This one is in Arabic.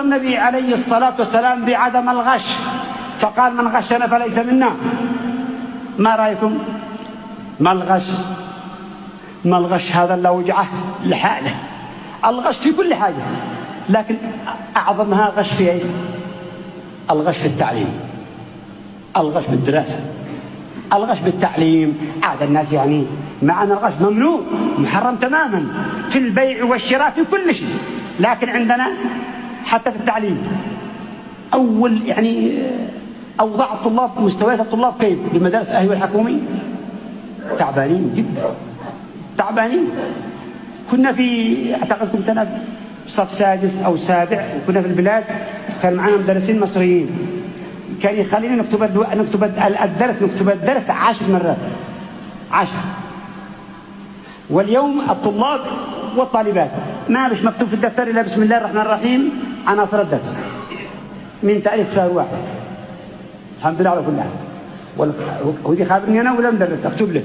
النبي عليه الصلاة والسلام بعدم الغش، فقال من غشنا فليس منا. ما رأيكم؟ ما الغش؟ ما الغش هذا اللي وجعه لحاله. الغش في كل حاجة، لكن أعظمها غش في إيه؟ الغش في التعليم، الغش بالدراسة، الغش بالتعليم. عاد الناس يعني مع أن الغش ممنوع محرم تماما في البيع والشراء في كل شيء، لكن عندنا حتى في التعليم أوضاع الطلاب، مستويات الطلاب كيف بالمدارس الأهلي والحكومي؟ تعبانين جدا، تعبانين. كنا في أعتقد كنت أنا صف سادس أو سابع، وكنا في البلاد كان معنا مدرسين مصريين، كان يخلينا نكتب الدرس 10 مرات 10. واليوم الطلاب والطالبات ما مش مكتوب في الدفتر إلا بسم الله الرحمن الرحيم عناصر الدرس من تاريخ شهر 1. الحمد لله على كل حال. ودي خابرني أنا ولا مدرس أكتب له